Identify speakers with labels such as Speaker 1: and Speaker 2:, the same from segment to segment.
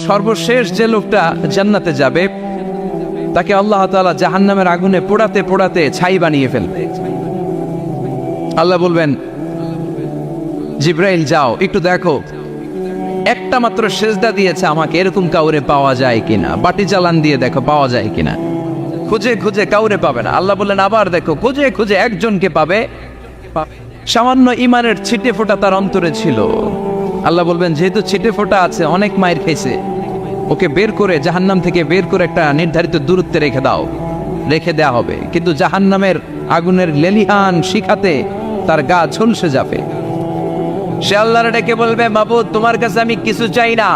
Speaker 1: সর্বশেষ যে লোকটা জান্নাতে যাবে তাকে আল্লাহ তাআলা জাহান্নামের আগুনে পোড়াতে পোড়াতে ছাই বানিয়ে ফেলবে। আল্লাহ বলবেন, জিব্রাইল যাও একটু দেখো, একটা মাত্র সেজদা দিয়েছে আমাকে, এরকম কাউরে পাওয়া যায় কিনা, বাটি চালান দিয়ে দেখো পাওয়া যায় কিনা। খুঁজে খুঁজে কাউরে পাবে না। আল্লাহ বললেন আবার দেখো, খুঁজে খুঁজে একজনকে পাবে, সামান্য ইমানের ছিটে ফোঁটা তার অন্তরে ছিল। আল্লাহ বলবেন যেহেতু ছিটে ফোঁটা আছে, অনেক মায়ের খেয়েছে, ওকে বের করে জাহান্নাম থেকে বের করে একটা নির্ধারিত দূরত্বে রেখে দাও, রেখে দেয়া হবে। কিন্তু জাহান্নামের আগুনের লেলিহান শিখাতে তার গা ঝলসে যাবে। সে আল্লাহর ডেকে বলবে, মাবুদ তোমার কাছে আমি কিছু চাই না,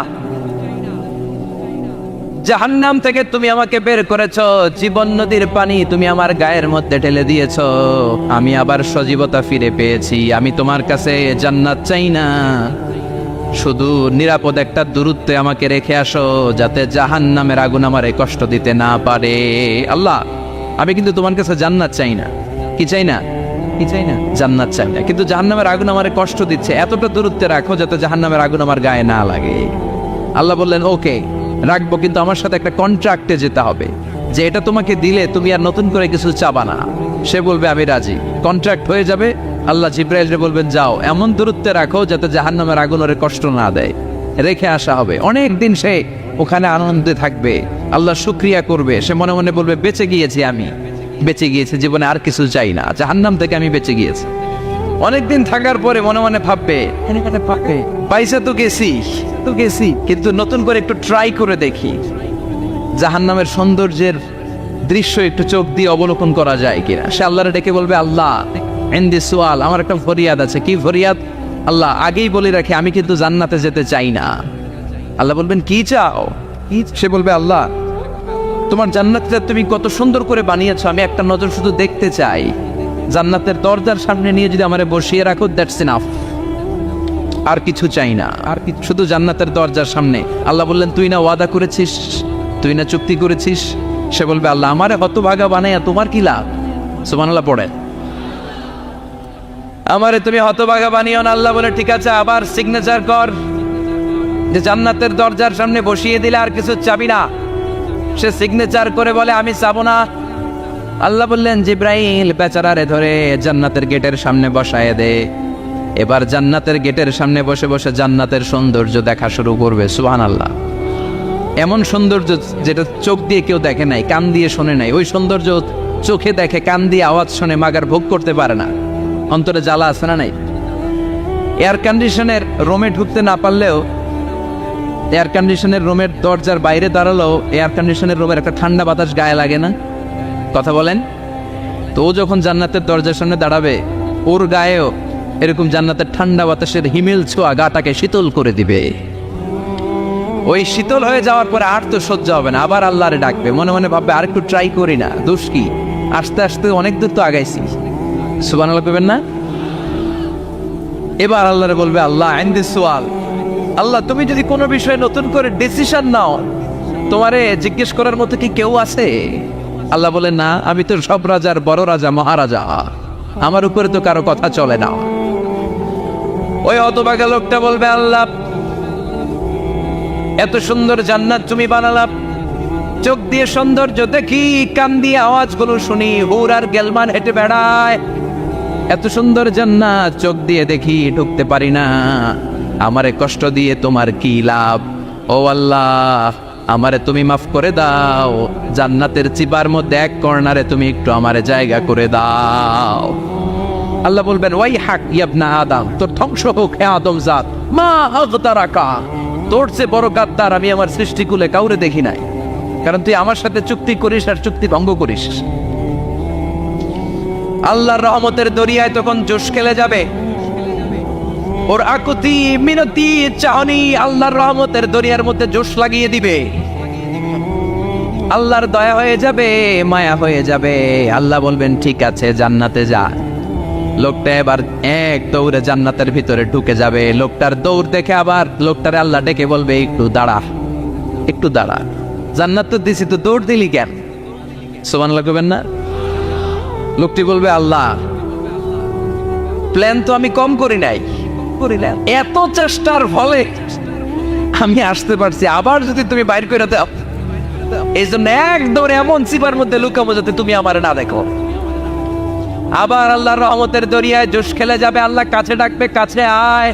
Speaker 1: জাহান্নাম থেকে তুমি আমাকে বের করেছো, জীবন নদীর পানি তুমি আমার গায়ের মধ্যে ঢেলে দিয়েছো, আমি আবার সজীবতা ফিরে পেয়েছি, আমি তোমার কাছে জান্নাত চাই না, শুধু নিরাপদ একটা দূরত্বে আমাকে রেখে আসো, যাতে জাহান্নামের আগুন আমারে কষ্ট দিতে না পারে। আল্লাহ আমি কিন্তু তোমার কাছে জান্নাত চাই না। কি চাই না? কি চাই না? জান্নাত চাই না, কিন্তু জাহান্নামের আগুন আমারে কষ্ট দিচ্ছে, এতটা দূরত্বে রাখো যাতে জাহান্নামের আগুন আমার গায়ে না লাগে। আল্লাহ বললেন ওকে রাখবো, কিন্তু আমার সাথে একটা কন্ট্রাক্টে যেতে হবে, যে এটা তোমাকে দিলে তুমি আর নতুন করে কিছু চাবা না। সে বলবে আমি রাজি, কন্ট্রাক্ট হয়ে যাবে। আল্লাহ জিব্রাইলকে বলবেন যাও এমন দূরত্বে রাখো যাতে জাহান্নামের আগুন ওরে কষ্ট না দেয়, রেখে আসা হবে। অনেক দিন সে ওখানে আনন্দে থাকবে, আল্লাহ শুকরিয়া করবে, সে মনে মনে বলবে বেঁচে গিয়েছি, আমি বেঁচে গিয়েছি, জীবনে আর কিছু চাই না, জাহান্নাম থেকে আমি বেঁচে গিয়েছি। অনেকদিন থাকার পরে মনে মনে ভাববে পয়সা তো গেছি, কিন্তু নতুন করে একটু ট্রাই করে দেখি, জাহান্নামের সৌন্দর্যের দৃশ্য একটু চোখ দিয়ে অবলোকন করা যায় কিনা। সে আল্লাহরে ডেকে বলবে, আল্লাহ ইনদি সুয়াল, আমার একটা ফরিয়াদ আছে। কি ফরিয়াদ? আল্লাহ আগেই বলে রাখি আমি কিন্তু জান্নাতে যেতে চাই না। আল্লাহ বলবেন কি চাও? সে বলবে আল্লাহ তোমার জান্নাতটা তুমি কত সুন্দর করে বানিয়েছো, আমি একটা নজর শুধু দেখতে চাই, জান্নাতের দরজার সামনে নিয়ে যদি আমারে বসিয়ে রাখো, দ্যাটস ইনাফ, আর কিছু চাই না, আর শুধু জান্নাতের দরজার সামনে। আল্লাহ বললেন তুই না ওয়াদা করেছিস, তুই না চুক্তি করেছিস। সে বলবে আল্লাহ আমারে হতভাগা বানাইয়া তোমার কি লাভ? সুবহানাল্লাহ পড়ে, আমারে তুমি হতভাগা বানিও না। আল্লাহ বলে ঠিক আছে, আবার সিগনেচার কর যে জান্নাতের দরজার সামনে বসিয়ে দিলে আর কিছু চাবি না। সে সিগনেচার করে বলে আমি চাবো না। আল্লাহ বললেন জিব্রাইল বেচারারে ধরে জান্নাতের গেটের সামনে বসায় দে। এবার জান্নাতের গেটের সামনে বসে বসে জান্নাতের সৌন্দর্য দেখা শুরু করবে। সুবহানাল্লাহ, এমন সৌন্দর্য যেটা চোখ দিয়ে কেউ দেখে নাই, কান দিয়ে শোনে নাই, ওই সৌন্দর্য চোখে দেখে, কান দিয়ে আওয়াজ শোনে, মাগার ভোগ করতে পারে না, অন্তরে জ্বালা আছে না নাই? এয়ার কন্ডিশনের রুমে ঢুকতে না পারলেও, এয়ার কন্ডিশনের রুমের দরজার বাইরে দাঁড়ালেও এয়ার কন্ডিশনের রুমের একটা ঠান্ডা বাতাস গায়ে লাগে না? কথা বলেন তো। ও যখন জান্নাতের দরজার সামনে দাঁড়াবে, ওর গায়েও এরকম জান্নাতের ঠান্ডা বাতাসের হিমেল ছোঁয়া গাটাকে শীতল করে দিবে। ওই শীতল হয়ে যাওয়ার পরে আর তো সহ্য হবে না, আবার আল্লাহরে ডাকবে, মনে মনে ভাববে আর একটু ট্রাই করি না, দোষ কি, আস্তে আস্তে অনেক দূর তো আগাইছি। সুবহানাল্লাহ কইবেন না? এবার আল্লাহরে বলবে আল্লাহ ইনদি সুয়াল, আল্লাহ তুমি যদি কোনো বিষয়ে নতুন করে ডিসিশন নাও, তোমারে জিজ্ঞেস করার মতো কি কেউ আছে? আল্লাহ বলে না, আমি তো সব রাজার বড় রাজা, মহারাজা, আমার উপরে তো কারো কথা চলে না। ওই হতভাগা লোকটা বলবে আল্লাহ এত সুন্দর জান্নাত তুমি বানালাম, চোখ দিয়ে সৌন্দর্য দেখি, কান দিয়ে আওয়াজগুলো শুনি, হুর আর গেলমান হেঁটে বেড়ায়, এত সুন্দর জান্নাত চোখ দিয়ে দেখি, ঢুকতে পারি না, আমারে কষ্ট দিয়ে তোমার কি লাভ? ও আল্লাহ আমারে তুমি মাফ করে দাও, জান্নাতের চিবার মধ্যে এক কর্নারে তুমি একটু আমারে জায়গা করে দাও। আল্লাহ বলবেন ওয়াই হাক ইবনা আদম, তোর ধ্বংস হোক হে আদম জাত, মা আগতারাকা, তোর চেয়ে বড় গাদ্দার আমি আমার সৃষ্টিকুলে কাউরে দেখি নাই, কারণ তুই আমার সাথে চুক্তি করিস আর চুক্তি ভঙ্গ করিস। আল্লাহর রহমতের দরিয়ায় তখন জোশ খেলে যাবে, ওর আকুতি মিনতি চাহনি আল্লাহর রহমতের দরিয়ার মধ্যে জোশ লাগিয়ে দিবে। আল্লাহর দয়া হয়ে যাবে, মায়া হয়ে যাবে। আল্লাহ বলবেন ঠিক আছে জান্নাতে যা। লোকটা এবার এক দৌড়ে জান্নাতের ভিতরে ঢুকে যাবে। লোকটার দৌড় দেখে আবার লোকটারে আল্লাহ ডেকে বলবে একটু দাঁড়া, একটু দাঁড়া, জান্নাত তো দিছি, তো দৌড় দিলি কেন? সুবহানাল্লাহ কইবেন না? লোকটি বলবে আল্লাহ প্ল্যান তো আমি কম করি নাই, এত চেষ্টার ফলে আমি আসতে পারছি, আবার যদি তুমি বাইর করে দাও, এই জন্য একদম এমন চিপার মধ্যে লুকাবো যাতে তুমি আমার না দেখো। আবার আল্লাহর রহমতের দরিয়ায় জোশ খেলে যাবে, আল্লাহ কাছে ডাকবে, কাছে আয়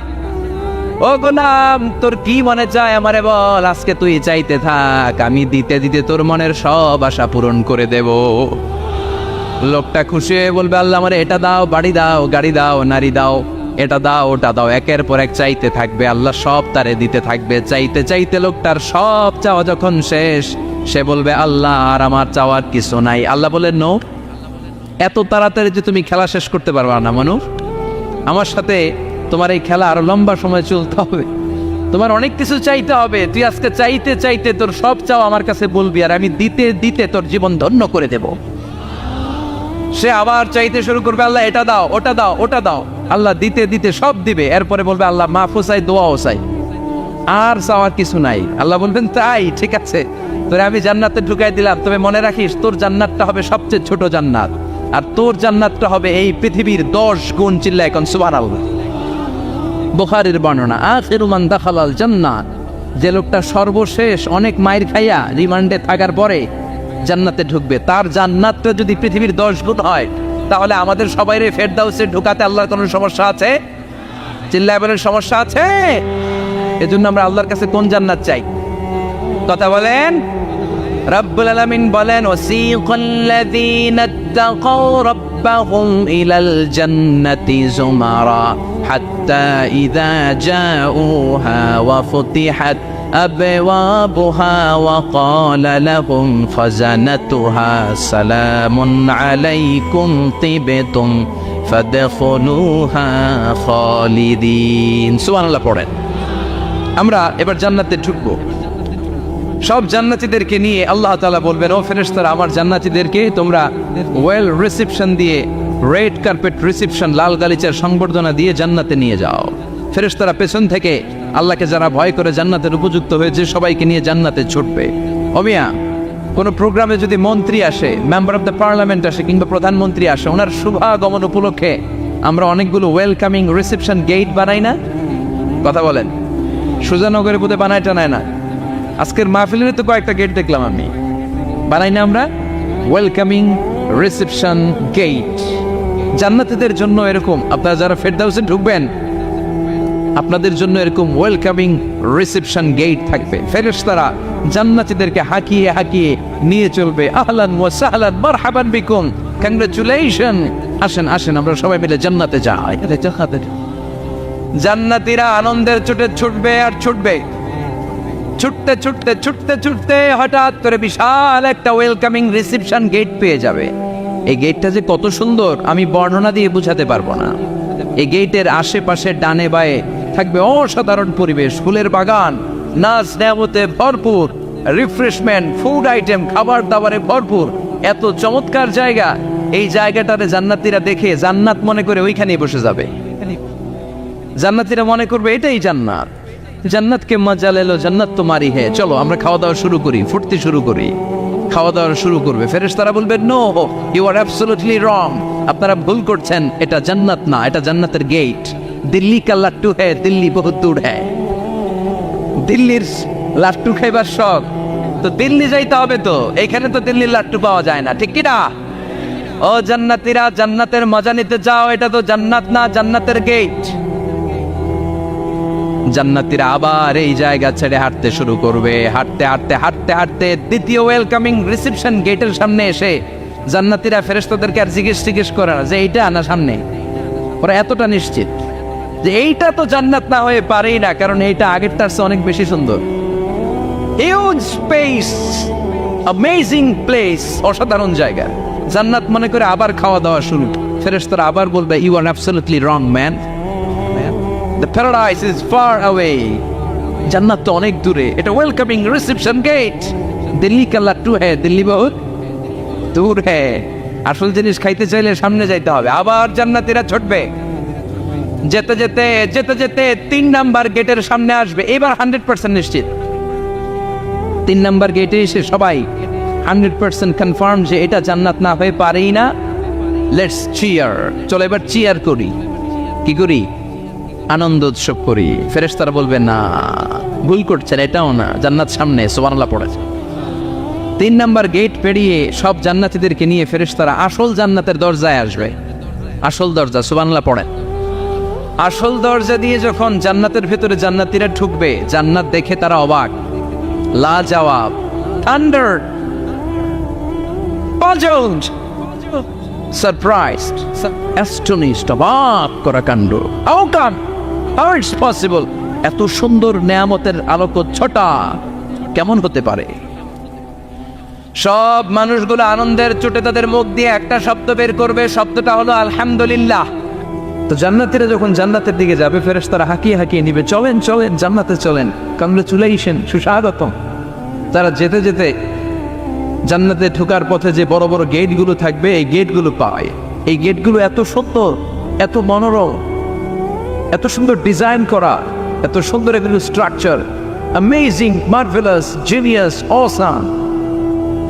Speaker 1: ও গোলাম, তোর কি মনে চায় আমারে বল, আজকে তুই চাইতে থাক, আমি দিতে দিতে তোর মনের সব আশা পূরণ করে দেব। লোকটা খুশি হয়ে বলবে, আল্লাহ আমারে এটা দাও, বাড়ি দাও, গাড়ি দাও, নারী দাও, এটা দাও, ওটা দাও, একের পর এক চাইতে থাকবে, আল্লাহ সব তারে দিতে থাকবে। চাইতে চাইতে লোকটার সব চাওয়া যখন শেষ, সে বলবে, আল্লাহ আর আমার চাওয়ার কিছু নাই। আল্লাহ বলেন, নো, এত তাড়াতাড়ি যে তুমি খেলা শেষ করতে পারবা না মানুষ, আমার সাথে তোমার এই খেলা আরো লম্বা সময় চলতে হবে, তোমার অনেক কিছু চাইতে হবে। তুই আজকে চাইতে চাইতে তোর সব চাও আমার কাছে বলবি, আর আমি দিতে দিতে তোর জীবন ধন্য করে দেব। সে আবার চাইতে শুরু করবে, আল্লাহ এটা দাও, ওটা দাও, ওটা দাও, আল্লাহ দিতে দিতে সব দিবে। এরপরে বলবে, আল্লাহ মাফও চাই, দোয়াও চাই, আর চাওয়ার কিছু নাই। আল্লাহ বলবেন, তাই ঠিক আছে, তোরে আমি জান্নাতে ঢুকাই দিলাম, তবে মনে রাখিস তোর জান্নাতটা হবে সবচেয়ে ছোট জান্নাত, আর তোর জান্নাতটা হবে এই পৃথিবীর 10 গুণ। চিল্লা এখন সুবহানাল্লাহ। বুখারীর বর্ণনা, আখিরু মান দাখালাল জান্নাত, যে লোকটা সর্বশেষ অনেক মাইর খাইয়া রিমান্ডে থাকার পরে জান্নাতে ঢুকবে, তার জান্নাতটা যদি পৃথিবীর 10 গুণ হয়, তাহলে আমাদের সবাইরে ফেরদাউসে ঢুকাতে আল্লাহর কোনো সমস্যা আছে? চিল্লায় বলেন, সমস্যা আছে? এজন্য আমরা আল্লাহর কাছে কোন জান্নাত চাই? কথা বলেন। রব্বুল আলামিন বলেন, ওয়াসিকাল্লাযীনা ইত্তাকাউ রাব্বাহুম ইলাল জান্নাতি যুমারা হাত্তা ইযা জাউহা ওয়া ফুতিহাত আবওয়াবুহা ওয়া ক্বালা লাহুম খাযানাতুহা সালামুন আলাইকুম তিবতুম ফাদখুলুহা খালিদিন। সুবহানাল্লাহ পড়েন। আমরা এবার জান্নাতে ঢুকবো। সব জান্নাতীদেরকে নিয়ে আল্লাহ তাআলা বলবেন, ও ফেরেশতারা, আমার জান্নাতীদেরকে তোমরা ওয়েল রিসেপশন দিয়ে, রেড কার্পেট রিসেপশন, লাল গালিচার সংবর্ধনা দিয়ে জান্নাতে নিয়ে যাও। ফেরেশতারা পেছন থেকে আল্লাহকে যারা ভয় করে জান্নাতের উপযুক্ত হয়েছে সবাইকে নিয়ে জান্নাতে ছুটবে। অমিয়া, কোনো প্রোগ্রামে যদি মন্ত্রী আসে, মেম্বার অফ দ্য পার্লামেন্ট আসে, কিংবা প্রধানমন্ত্রী আসে, ওনার শুভাগমন উপলক্ষে আমরা অনেকগুলো ওয়েলকামিং রিসেপশন গেট বানাই না? কথা বলেন। সুজানগরে বোধহয় বানায় টানায় না, আজকের মাহফিলের তো কয়েকটা গেট দেখলাম আমি, বানাই না আমরা ওয়েলকামিং রিসেপশন গেট। জান্নাতীদের জন্য এরকম, আপনারা যারা ফেরদাউসে ঢুকবেন আপনাদের জন্য এরকম ওয়েলকামিং রিসেপশন গেট থাকবে। ফেরেশতারা জান্নাতীদেরকে হাঁকিয়ে হাঁকিয়ে নিয়ে চলবে, আহলান ওয়া সাহলান মারহাবান বিকুম, কংগ্রাচুলেশন, আসেন আসেন আমরা সবাই মিলে জান্নাতে যাই। জান্নাতীরা আনন্দের চোটে ছুটবে আর ছুটবে, ছুটতে ছুটতে ছুটতে ছুটতে হঠাৎ করে বিশাল একটা ওয়েলকামিং রিসেপশন গেট পেয়ে যাবে। এই গেটটা যে কত সুন্দর আমি বর্ণনা দিয়ে বোঝাতে পারবো না। এই গেটের আশেপাশে ডানে বায়ে থাকবে অসাধারণ পরিবেশ, ফুলের বাগান, নাচ নেয়ামতে ভরপুর, রিফ্রেশমেন্ট, ফুড আইটেম, খাবার দাবারে ভরপুর, এত চমৎকার জায়গা। এই জায়গাটারে জান্নাতীরা দেখে জান্নাত মনে করে ওইখানেই বসে যাবে। জান্নাতীরা মনে করবে এটাই জান্নাত, জান্নাতকে মজা লেলো, জান্নাত তোমারই হে, চলো আমরা খাওয়া দাওয়া শুরু করি, ফুটতে শুরু করি। খাওয়া দাওয়া শুরু করবে। ফেরেশতারা বলবে, no, you are absolutely wrong, আপনারা ভুল করছেন, এটা জান্নাত না, এটা জান্নাতের গেট। দিল্লি কা লাট্টু হ্যায়, দিল্লি বহুত দূর হ্যায়। দিল্লির লাট্টু খাইবার শখ তো দিল্লি যাইতে হবে, তো এইখানে তো দিল্লির লাট্টু পাওয়া যায় না, ঠিক কিনা? ও জান্নাতীরা, জান্নাতের মজা নিতে যাও, এটা তো জান্নাত না, জান্নাতের গেট। জান্নাতীরা আবার এই জায়গা ছেড়ে হাঁটতে শুরু করবে। হাঁটতে হাঁটতে হাঁটতে হাঁটতে দ্বিতীয় ওয়েলকামিং রিসেপশন গেটের সামনে এসে জান্নাতীরা ফেরেশতাদেরকে আর জিজ্ঞেস করে না যে এইটা না সামনে, ওরা এতটা নিশ্চিত যে এইটা তো জান্নাত না হয়ে পারেই না, কারণ এইটা আগেরটার চেয়ে অনেক বেশি সুন্দর। হিউজ স্পেস, অ্যামেজিং প্লেস, অসাধারণ জায়গা। জান্নাত মনে করে আবার খাওয়া দাওয়া শুরু। ফেরেশতারা আবার বলবে, you are absolutely wrong man, the paradise is far away, জান্নাত তো অনেক দূরে, এটা ওয়েলকামিং রিসেপশন গেট। দিল্লি কা লাট্টু হ্যায়, দিল্লি বহুত দূর হ্যায়। আসল জিনিস খাইতে চাইলে সামনে যাইতে হবে। আবার জান্নাতীরা ছুটবে, যেতে যেতে যেতে যেতে 3 নাম্বার গেটের সামনে আসবে। এবার 100% নিশ্চিত, 3 নাম্বার গেটে এসে সবাই 100% কনফার্ম যে এটা জান্নাত না হয়ে পারেই না। লেটস চিয়ার, চলো এবার চিয়ার করি। কি করি? আনন্দ উৎসব করি। ফেরেশতারা বলবে না, ভুল করছেন, এটাও না, জান্নাত সামনে, সুবহানাল্লাহ পড়েছে। 3 নাম্বার গেট পেরিয়ে সব জান্নাতীদেরকে নিয়ে ফেরেশতারা আসল জান্নাতের দরজায় আসবে। আসল দরজা, সুবহানাল্লাহ পড়েন। আসল দরজা দিয়ে যখন জান্নাতের ভেতরে জান্নাতীরা ঢুকবে, জান্নাত দেখে তারা অবাক, লাজবাব, থান্ডার, পাজলড, সারপ্রাইজড, অ্যাস্টনিশড, অবাক করা কাণ্ড। How come, how it's possible, এত সুন্দর নেয়ামতের আলোকচ্ছটা কেমন হতে পারে? সব মানুষগুলো আনন্দের চোটে তাদের মুখ দিয়ে একটা শব্দ বের করবে, শব্দটা হলো আলহামদুলিল্লাহ। তো জান্নাতীরা যখন জান্নাতের দিকে যাবে, ফেরেশতারা হাঁকিয়ে হাঁকিয়ে নিবে, চলেন চলেন জান্নাতে চলেন, কংগ্রেচুলেশন, সুস্বাগতম। তারা যেতে যেতে জান্নাতে ঢোকার পথে যে বড় বড় গেটগুলো থাকবে, এই গেটগুলো পায়। এই গেটগুলো এত সুন্দর, এত মনোরম, এত সুন্দর ডিজাইন করা, এত সুন্দর এগুলো structure, amazing, marvellous, genius, awesome,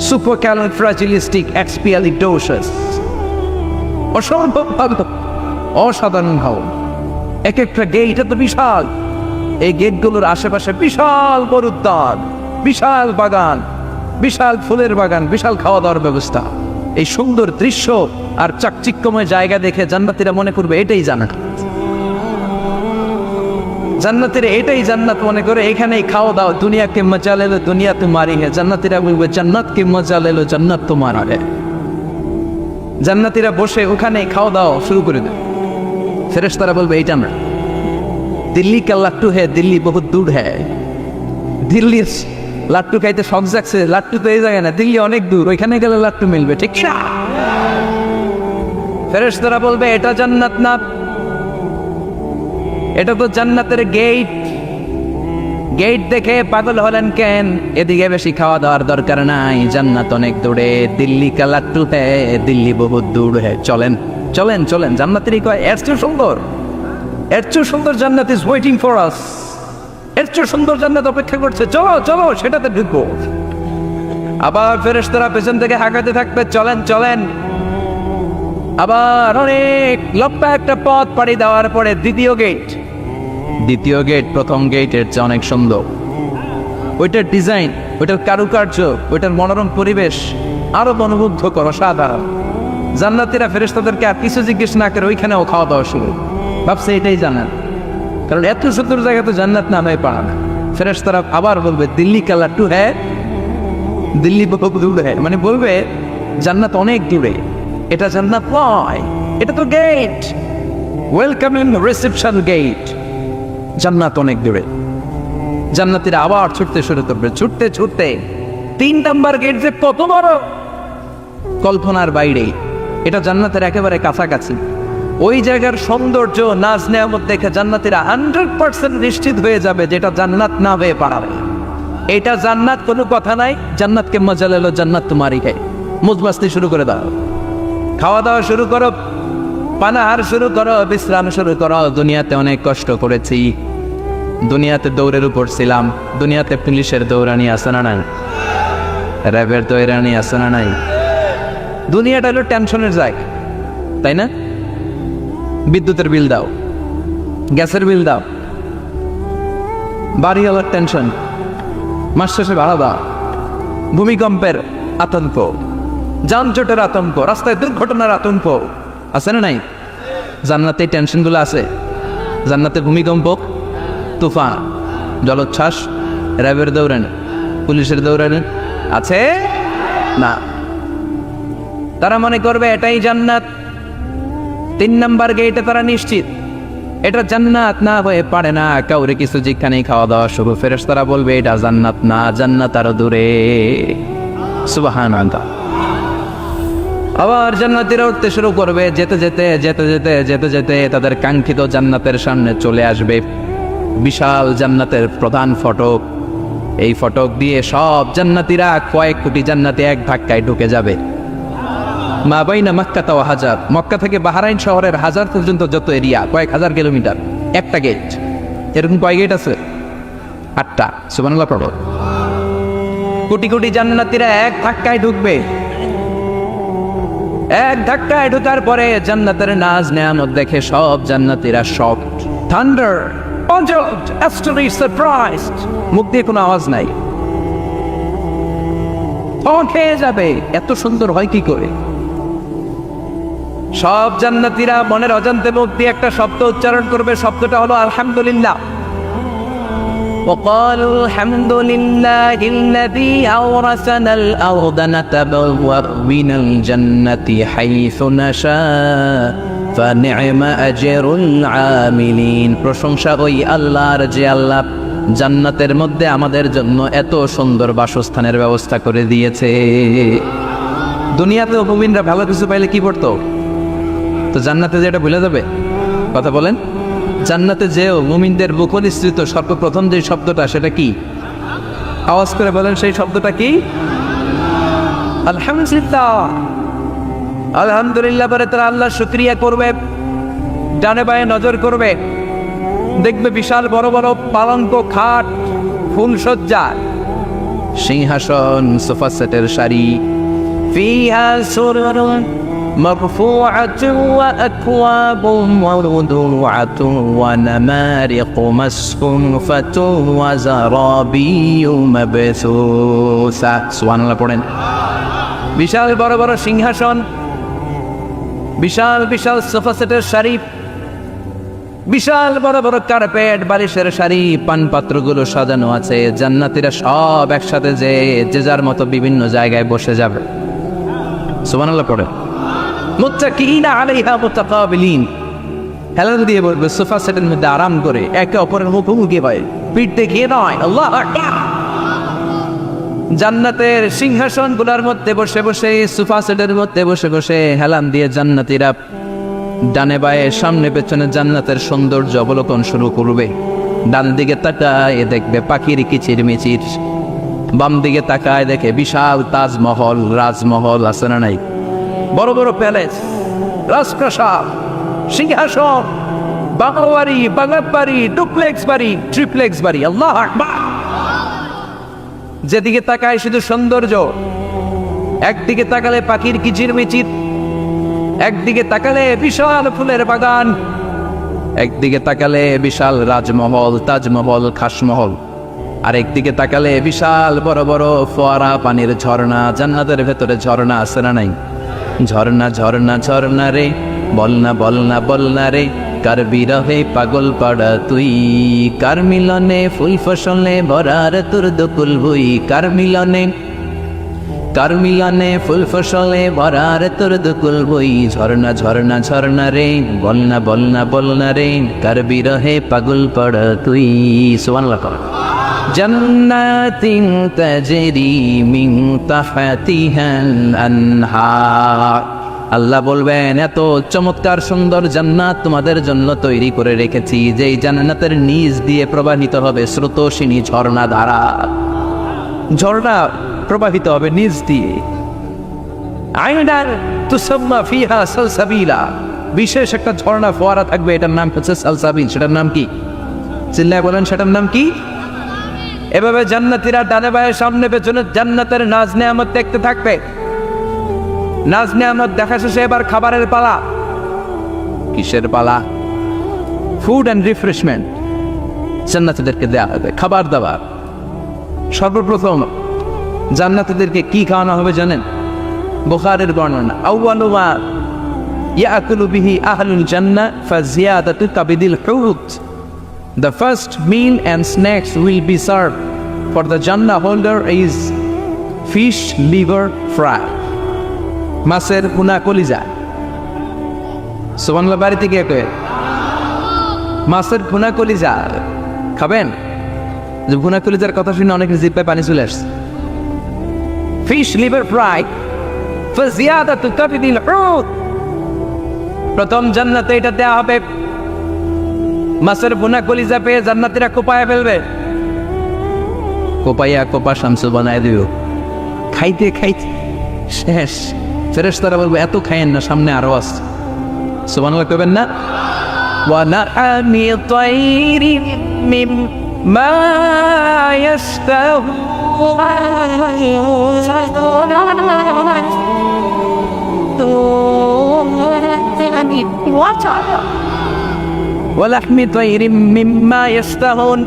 Speaker 1: supercalifragilisticexpialidocious, অসম্ভব ভালো, অসাধারণ ভালো। এক একটা গেট এত বিশাল, এই গেটগুলোর আশেপাশে বিশাল বড় উদ্যান, বিশাল বাগান, বিশাল ফুলের বাগান, বিশাল খাওয়া দাওয়ার ব্যবস্থা। এই সুন্দর দৃশ্য আর চাকচিক্যময় জায়গা দেখে জান্নাতীরা মনে করবে এটাই জান্নাত। জান্নাতীরা এটাই জান্নাত মনে করে, এখানেই খাওয়া দাওয়া। দুনিয়া কে মজা লেলো দুনিয়া তোমারি হে, জান্নাতীরা বলবে জান্নাত কে মজা লেলো জান্নাত তোমারা হে। জান্নাতীরা বসে ওখানেই খাওয়া দাওয়া শুরু করে দেবে। ফেরেশতারা বলবে এইটা না, দিল্লি কা লাট্টু হে, দিল্লি বহুত দূর হে। দিল্লি লাট্টু খাইতে শখ জাগছে, লাট্টু তো এই জায়গায় না, দিল্লি অনেক দূর, ওইখানে গেলে লাট্টু মিলবে, ঠিক না? ফেরেশতারা বলবে এটা জান্নাত না, এটা তো জান্নাতের গেট। গেট দেখে পাগল হলেন কেন? এদিকে বেশি খাওয়া দাওয়ার দরকার নাই, জান্নাত অনেক দূরে, দিল্লি কা লাট্টু হে, দিল্লি বহুত দূর হে। চলেন চলেন চলেন, জান্নাতেরই কয় এর চেয়ে সুন্দর, এর চেয়ে সুন্দর জান্নাত ইজ ওয়েটিং ফর আস, এর চেয়ে সুন্দর জান্নাত অপেক্ষা করছে, চলো চলো সেটাতে ঢুকবো। আবার ফেরেশতারা পেছন থেকে হাঁকাতে থাকবে, চলেন চলেন। আবার অনেক লম্বা একটা পথ পাড়ি দেওয়ার পরে দ্বিতীয় গেট প্রথম গেটের চেয়ে অনেক সুন্দর। ওইটার ডিজাইন, ওইটার কারুকার্য, ওইটার মনোরম পরিবেশ আরো মনোমুগ্ধ করো, সাধারণ। জান্নাতীরা ফেরেশতাদেরকে আর কিছু জিজ্ঞেস না করে ওইখানেও খাওয়া দাওয়া শুরু, ভাবছে এটাই জান্নাত, কারণ এত সুন্দর জায়গা তো জান্নাত না হয়ে পারে না। ফেরেশতারা আবার বলবে দিল্লি কা লাট্টু হ্যাঁ, দিল্লি বহুত দূর হ্যাঁ, মানে বলবে জান্নাত অনেক দূরে, এটা জান্নাত নয়, এটা তো gate, welcome in reception gate, জান্নাত অনেক দূরে। জান্নাতীরা আবার ছুটতে শুরু করবে, ছুটতে ছুটতে 3 নাম্বার গেট যে কত বড়, কল্পনার বাইরে। এটা জান্নাতের একেবারে কাছাকাছি। ওই জায়গার সৌন্দর্য, নাজ নেয়ামত দেখে জান্নাতীরা 100% নিশ্চিত হয়ে যাবে যেটা জান্নাত না হয়ে পারে। এটা জান্নাত, কোনো কথা নাই। জান্নাতকে মজা লেলো জান্নাত তোমারই হে, মুজমাস্তি শুরু করে দাও, খাওয়া দাওয়া শুরু করো, পানাহার শুরু করো, বিশ্রাম শুরু করো। দুনিয়াতে অনেক কষ্ট করেছি, দুনিয়াতে দৌড়ের উপর ছিলাম, দুনিয়াতে পুলিশের দৌড়ানি আছে না নাই, র্যাবের দৌড়ানি আছে না নাই। দুনিয়াটা হলো টেনশনের জায়গা, তাই না? বিদ্যুতের বিল দাও, গ্যাসের বিল দাও, বাড়িওয়ালার টেনশন, মাস শেষে ভাড়া দাও, ভূমিকম্পের আতঙ্ক, যানজটের আতঙ্ক, রাস্তায় দুর্ঘটনার আতঙ্ক আছে না নাই? জান্নাতে এই টেনশনগুলো আছে। জান্নাতে ভূমিকম্প, তুফান, জলোচ্ছ্বাস, র্যাবের দৌড়ানি, পুলিশের দৌড়ানি আছে না। তারা মনে করবে এটাই জান্নাত। 3 নাম্বার গেটে তারা নিশ্চিত এটা জান্নাত না হয়ে পারে না। কাউরে কিছু যেখানেই খাওয়া দাওয়া শুরু, ফেরেশতারা বলবে এটা জান্নাত না, জান্নাত আরো দূরে। সুবহানাল্লাহ। আবার জান্নাতীরা উঠতে শুরু করবে, যেতে যেতে যেতে যেতে যেতে যেতে তাদের কাঙ্ক্ষিত জান্নাতের সামনে চলে আসবে। বিশাল জান্নাতের প্রধান ফটক, এই ফটক দিয়ে সব জান্নাতীরা, কয়েক কোটি জান্নাতি এক ধাক্কায় ঢুকে যাবে। মা বাইনা মক্কা ওয়া হাজার, মক্কা থেকে বাহরাইন শহরের হাজার পর্যন্ত যত এরিয়া, কয়েক হাজার কিলোমিটার, একটা গেট। এরকম কয় গেট আছে? 8টা। সুবহানাল্লাহ পড়ো। কোটি কোটি জান্নাতীরা এক ধাক্কায় ঢুকবে। এক ধাক্কায় ঢোকার পরে জান্নাতের নাজ নেয়ামত দেখে সব জান্নাতীরা shocked, thunder, puzzled, astonished, surprised, মুখ দিয়ে কোনো আওয়াজ নাই। খেয়ে যাবে, এত সুন্দর হয় কি করে? সব জান্নাতীরা মনের অজান্তে মুখ দিয়ে একটা শব্দ উচ্চারণ করবে, শব্দটা হলো আলহামদুলিল্লাহ। وقالوا الحمد لله الذي أورثنا الأرض نتبوأ من الجنة حيث نشاء فنعم أجر العاملين। প্রশংসা ওই আল্লাহর যে আল্লাহ জান্নাতের মধ্যে আমাদের জন্য এত সুন্দর বাসস্থানের ব্যবস্থা করে দিয়েছে। দুনিয়াতেও মুমিনরা ভালো কিছু পাইলে কি করতো? তো জান্নাতে যেটা ভুলে যাবে? কথা বলেন। জান্নাতে যেও মুমিনদের মুখনিসৃত সর্বপ্রথম যে শব্দটা, সেটা কি? আওয়াজ করে বলেন, সেই শব্দটা কি? আলহামদুলিল্লাহ। আলহামদুলিল্লাহ বলে তারা আল্লাহর শুকরিয়া করবে, ডানে বায়ে নজর করবে, দেখবে বিশাল বড় বড় পালঙ্ক, খাট, ফুলসজ্জা, সিংহাসন, সোফা সেটের সারি, ফিহা সুরুরুন মারফুআতুন ওয়া আকওয়াবুন মাওদুআতুন ওয়া নামারিকু মাসফুফাতুন ওয়া যারাবিয়্যু মাবসুসা। সুবহানাল্লাহ পড়েন। বিশাল বড় বড় সিংহাসন, বিশাল বিশাল সোফা সেটের সারি, বিশাল বড় বড় কার্পেট, বালিশের সারি, পানপাত্রগুলো সাজানো আছে। জান্নাতীরা সব একসাথে যে যার মতো বিভিন্ন জায়গায় বসে যাবে। সুবহানাল্লাহ পড়ে। মুত্তাকিইনা আলাইহা মুতাকাবিলিন, হেলান দিয়ে বলবে সোফা সেটের মধ্যে আরাম করে, একে অপরের মুখোমুখি হয়, পিঠ দেখিয়ে নয়। আল্লাহু আকবার। জান্নাতের সিংহাসনগুলোর মধ্যে বসে বসে, সোফা সেটের মধ্যে বসে বসে হেলান দিয়ে জান্নাতীরা ডানে বায়ে সামনে পেছনে জান্নাতের সৌন্দর্য অবলোকন শুরু করবে। ডান দিকে তাকায় দেখবে পাখির কিচির মিচির, বাম দিকে তাকায় দেখে বিশাল তাজমহল, রাজমহল আছে না নাই? বড় বড় প্যালেস, রাজপ্রাসাদ, সিংহাসন, বাংলা বাড়ি, বাংলা বাড়ি, ডুপ্লেক্স বাড়ি, ট্রিপ্লেক্স বাড়ি। আল্লাহু আকবার। যেদিকে তাকায় শুধু সৌন্দর্য। একদিকে তাকালে পাখির কিচির মিচির, একদিকে তাকালে বিশাল ফুলের বাগান, একদিকে তাকালে বিশাল রাজমহল, তাজমহল, খাসমহল, আর একদিকে তাকালে বিশাল বড় বড় ফোয়ারা, পানির ঝর্ণা। জান্নাতের ভেতরে ঝর্ণা আছে না নাই? ঝর্ণা ঝর্ণা ঝর্ণা রে, বলনা বলনা বলনা রে, কার বিরহে পাগল পাড়া তুই, কার মিলনে ফুল ফসলে ভরার তোর দকুল ভুই, কার মিলনে ফুল ফসলে ভরার তোর দুকুল বই। ঝর্ণা ঝর্ণা ঝর্ণা রে, বলনা বলনা বলনা রে, কার বিরহে পাগল পড়া তুই। সুবহানাল্লাহ। জান্নাতিন তাজরি মিন তাহতিহাল আনহার। আল্লাহ বলবেন, এত চমৎকার সুন্দর জান্নাত তোমাদের জন্য তৈরি করে রেখেছি, যেই জান্নাতের নিচ দিয়ে প্রবাহিত হবে স্রোতস্বিনী ঝর্ণা ধারা। ঝর্ণা প্রবাহিত হবে নিচ দিয়ে। আইনার তুসাম্মা ফিহা সালসাবিলা, বিশেষ একটা ঝর্ণা ফোয়ারা থাকবে, এটার নাম হচ্ছে সালসাবিল। সেটার নাম কি? চিল্লায় বলেন, সেটার নাম কি? এভাবে জান্নাতীরা ডানে বায়ে সামনে পেছনে জান্নাতের নাজ নেয়ামত দেখতে থাকবে। নাজ নেয়ামত দেখা শেষে এবার খাবারের পালা। কিসের পালা? ফুড অ্যান্ড রিফ্রেশমেন্ট জান্নাতীদেরকে দেওয়া হবে, খাবার দাবার। সর্বপ্রথম জান্নাতীদেরকে কি খাওয়ানো হবে জানেন? বুখারীর বর্ণনা, আউয়ালু মা ইয়াকুলু বিহি আহলুল জান্নাহ ফাজিয়াদাতু কাবিদিল হুত। The first meal and snacks will be served for the Jannah holder is fish liver fry, মাছের ভুনা কলিজা। সুবহানাল্লাহ। বাড়িতে গিয়ে কয়ে মাছের ভুনা কলিজা খাবেন? যে ভুনা কলিজার কথা শুনে অনেকের জিহ্বায় পানি চলে আসছে। ফিশ লিভার ফ্রাই ফাজিয়াদাতু কাবিদিল হুত, প্রথম জান্নাতে এটা দেয়া হবে। মাছের ভুনা কলিজা পেয়ে জান্নাতীরা কোপায়া ফেলবে। কোপাইয়া কোপা শামসু বানায় দিও। খাইতে খাইতে শেষ। ফেরেশতারা বলবে, এত খাইয়েন না, সামনে আরো আছে। সুবহানাল্লাহ কইবেন না? ওয়া নাআমি তাইরিম মিম্মা ইয়াশতাহু, ওয়া লাহমি তায়রিম মিম্মা ইশতাহুন।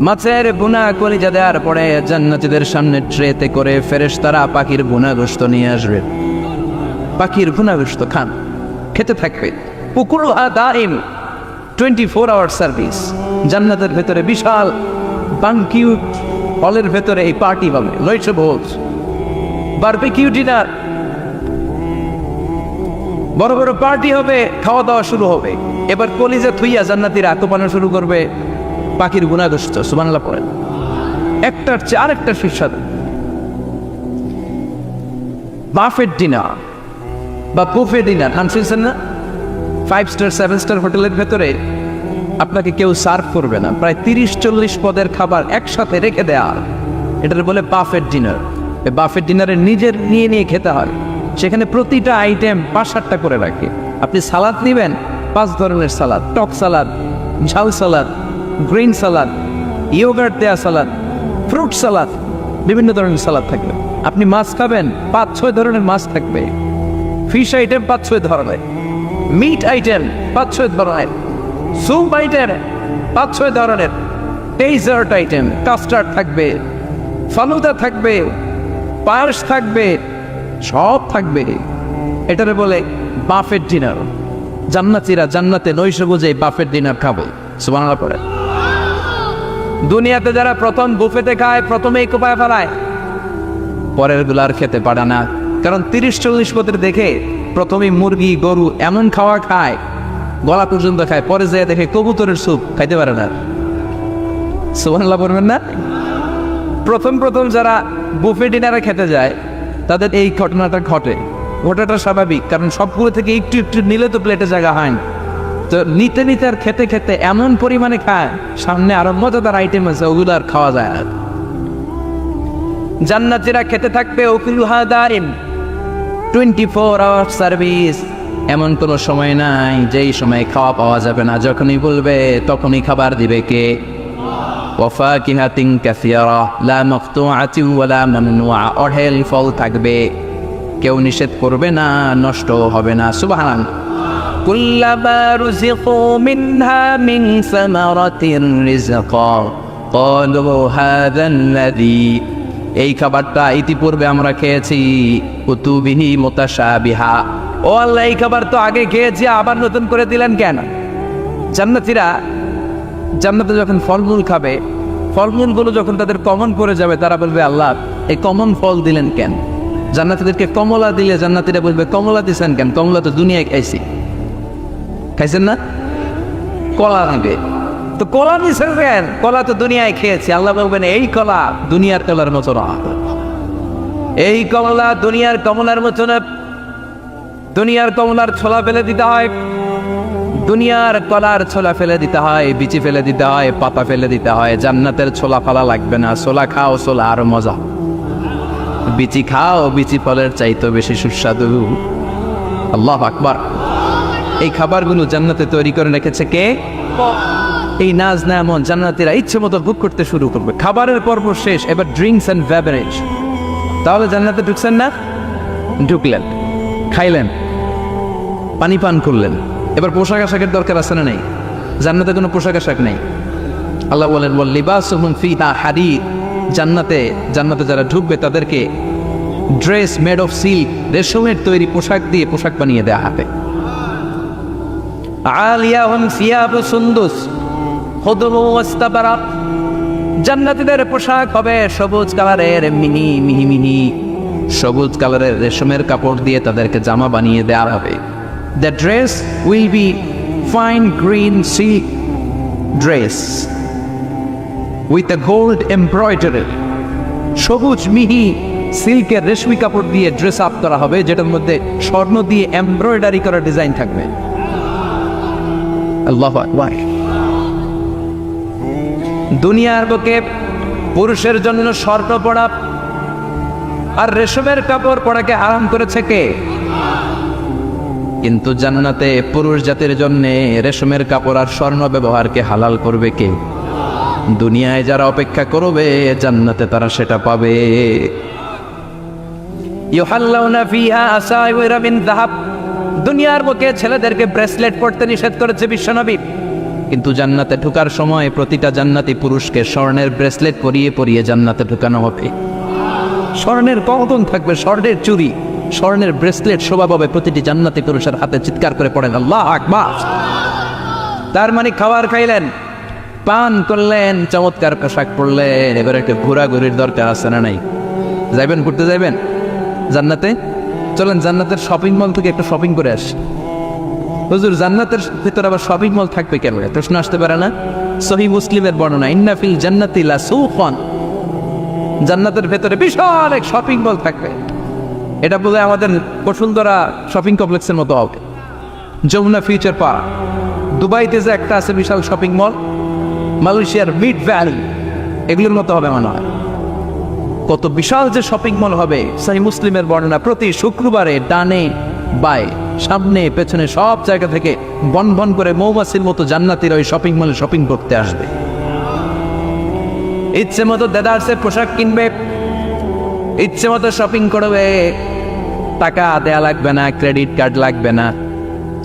Speaker 1: মাছের ভুনা কলিজা দেওয়ার পরে জান্নাতীদের সামনে ট্রেতে করে ফেরেশতারা পাখির ভুনা গোশত নিয়ে আসবে। পাখির ভুনা গোশত খান, খেতে থাকবে। উকুলুহা দাইম, 24 আওয়ার সার্ভিস। জান্নাতের ভেতরে বিশাল বানকিউট হলের ভেতরে এই পার্টি হবে, লইছে ভোজ, বারবিকিউ ডিনার, বড় বড় পার্টি হবে, খাওয়া দাওয়া শুরু হবে। এবার কলিজা থুইয়া জান্নাতীরা আত্মপানা শুরু করবে পাখির গুণাগোষ্ঠ। সুবহানাল্লাহ পড়েন। একটার চেয়ে আরেকটা সুস্বাদু। বাফেট ডিনার বা বুফে ডিনার শুনছেন না? 5 স্টার 7 স্টার হোটেলের ভেতরে আপনাকে কেউ সার্ভ করবে না, প্রায় 30-40 পদের খাবার একসাথে রেখে দেয়া, এটার বলে বাফেট ডিনার। এই বাফেট ডিনারে নিজের নিয়ে নিয়ে খেতে হয়। সেখানে প্রতিটা আইটেম 5-7টা করে রাখে। আপনি সালাদ নেবেন, 5 ধরনের সালাদ, টক সালাদ, ঝাল সালাদ, গ্রিন সালাদ, ইয়োগার্ট দেয়া সালাদ, ফ্রুট সালাদ, বিভিন্ন ধরনের সালাদ থাকবে। আপনি মাছ খাবেন, 5-6 ধরনের মাছ থাকবে। ফিশ আইটেম 5-6 ধরনের, মিট আইটেম 5-6 ধরনের, স্যুপ আইটেম 5-6 ধরনের, ডেজার্ট আইটেম, কাস্টার্ড থাকবে, ফালুদা থাকবে, পায়েস থাকবে, সব থাকবে। এটারে বলে বাফেট ডিনার। জান্নাতীরা জান্নাতে নৈশ বুঝে বাফেট ডিনার খাবে। সুবহানাল্লাহ পড়ে। দুনিয়াতে যারা প্রথম বুফেতে খায়, প্রথমেই কোপায় ফেলায়, পরের গুলো আর খেতে পারে না। কারণ 30-40 পদের দেখে প্রথমেই মুরগি গরু এমন খাওয়া খায়, গলা পর্যন্ত খায়, পরে যেয়ে দেখে কবুতরের স্যুপ খাইতে পারে না। সুবহানাল্লাহ পড়বেন না? প্রথম যারা বুফে ডিনারে খেতে যায় তাদের এই ঘটনাটা ঘটে। ঘটাটা স্বাভাবিক, কারণ সবগুলো থেকে একটু একটু নিলে তো প্লেটে জায়গা হয় না। তো নিতে নিতে আর খেতে খেতে এমন পরিমাণে খায়, সামনে আরো মজাদার আইটেম আছে, ওগুলো আর খাওয়া যায় না। জান্নাতীরা খেতে থাকবে উকুলুহা দাইম, 24 আওয়ার সার্ভিস। এমন কোনো সময় নাই যেই সময় খাওয়া পাওয়া যাবে না। যখনই বলবে তখনই খাবার দিবে কে? ওয়াফাকিহাতিন কাসীরা লা মাকতুআতিন ওয়ালা মামনুআ। অঢেল ফল থাকবে, কেউ নিষেধ করবে না, নষ্ট হবে না। সুবহানাল্লাহ। কুল্লামা রুযিকু মিনহা মিন সামারাতির রিজকা ক্বালু হাযাল্লাযী। এই খাবারটা ইতিপূর্বে আমরা খেয়েছি, উতুবিহি মুতাশাবিহা। ও আল্লাহ, এই খাবার তো আগে খেয়েছি, আবার নতুন করে দিলেন কেন? জান্নাতীরা জান্নাতে যখন ফলমূল খাবে, ফলমূলগুলো যখন তাদের কমন পড়ে যাবে, তারা বলবে আল্লাহ এই কমন ফল দিলেন কেন? জান্নাতীদেরকে কমলা দিলে জান্নাতীরা বলবে কমলা দিছেন কেন? কমলা তো দুনিয়ায় খাইছি। খাইছেন না? কলা নেবে তো কলা দিছেন কেন? কলা তো দুনিয়ায় খেয়েছি। আল্লাহ বলবেন এই কলা দুনিয়ার কলার মতো না, এই কমলা দুনিয়ার কমলার মতো না। দুনিয়ার কমলার ছোলা ফেলে দিতে হয়, দুনিয়ার কলার ছোলা ফেলে দিতে হয়, বিচি ফেলে দিতে হয়, পাতা ফেলে দিতে হয়। জান্নাতের ছোলা ফালা লাগবে না। ছোলা খাও, ছোলা আরো মজা। বিচি খাও, বিচি ফলের চাইতে বেশি সুস্বাদু। আল্লাহু আকবার। এই খাবারগুলো জান্নাতে তৈরি করে রেখেছে কে? এই নাজ নেয়ামত জান্নাতীরা ইচ্ছে মতো ভোগ করতে শুরু করবে। খাবারের পর্ব শেষ, এবার ড্রিঙ্কস এন্ড বেভারেজ। তাহলে জান্নাতে ঢুকছেন না? ঢুকলেন, খাইলেন, পানি পান করলেন। এবার পোশাক আশাকের দরকার আছে না নেই? জান্নাতে কোনো পোশাক আশাক নেই। আল্লাহ বলেন ওয়াল লিবাসুহুম ফিহা হারির। জান্নাতে যারা ঢুকবে তাদেরকে ড্রেস মেড অফ সিল্ক, রেশমের তৈরি পোশাক দিয়ে পোশাক বানিয়ে দেওয়া হবে। আলিয়াহুম সিয়াবু সুন্দুস খুদরু ওয়াস্তাবারাক। জান্নাতীদের পোশাক হবে সবুজ কালারের, মিহি মিহি সবুজ কালারের রেশমের কাপড় দিয়ে তাদেরকে জামা বানিয়ে দেওয়া হবে। The dress will be fine green silk dress with a gold embroidery. সবুজ মিহি সিল্কের রেশমি কাপড় দিয়ে ড্রেস আপ করা হবে, যেটার মধ্যে স্বর্ণ দিয়ে এমব্রয়ডারি করা ডিজাইন থাকবে। আল্লাহু আকবার। দুনিয়ার বুকে পুরুষের জন্য স্বর্ণ পরা আর রেশমের কাপড় পরাকে হারাম করেছে কে? কিন্তু জান্নাতে পুরুষ জাতির জন্য রেশমের কাপড় আর স্বর্ণ ব্যবহারকে হালাল করবে কে? দুনিয়ায় যারা অপেক্ষা করবে, জান্নাতে তারা সেটা পাবে। ইউহাল্লাউনা ফিহা আসাইওয়ারা মিন যাহাব। দুনিয়ার বুকে ছেলেদেরকে ব্রেসলেট পরতে নিষেধ করেছে বিশ্বনবী, কিন্তু জান্নাতে ঢোকার সময় প্রতিটা জান্নাতি পুরুষকে স্বর্ণের ব্রেসলেট পরিয়ে পরিয়ে জান্নাতে ঢোকানো হবে। স্বর্ণের কঙ্কন থাকবে, স্বর্ণের চুড়ি, স্বর্ণের ব্রেসলেট শোভা পাবে প্রতিটি জান্নাতি পুরুষের হাতে। চিৎকার করে পড়েন আল্লাহু আকবার। তার মানে খাবার খাইলেন, পান করলেন, চমৎকার পোশাক পরলেন, এবার একটা ঘোরাঘুরির দরকার আছে না নাই? যাইবেন, ঘুরতে যাইবেন জান্নাতে? চলেন জান্নাতের শপিং মল থেকে একটা শপিং করে আসি। হুজুর জান্নাতের ভিতরে আবার শপিং মল থাকবে কেন? প্রশ্ন আসতে পারে না? সহিহ মুসলিমের বর্ণনা, ইন্না ফিল জান্নাতি লাসুকান, জান্নাতের ভেতরে বিশাল এক শপিং মল থাকবে। এটা বলে আমাদের বসুন্ধরা শপিং কমপ্লেক্সের মতো হবে, যমুনা ফিউচার পার্ক। দুবাইতে যে একটা আছে বিশাল শপিং মল, মালয়েশিয়ার মিড ভ্যালি, এগুলোর মতো হবে মনে হয়। কত বিশাল যে শপিং মল হবে। সহিহ মুসলিমের বর্ণনা, প্রতি শুক্রবারে ডানে বায়ে সামনে পেছনে সব জায়গা থেকে বন বন করে মৌমাছির মতো জান্নাতীরা ওই শপিং মলে শপিং করতে আসবে। ইচ্ছে মতো দেদারসে পোশাক কিনবে, ইচ্ছে মতো শপিং করবে, টাকা দেয়া লাগবে না, ক্রেডিট কার্ড লাগবে না।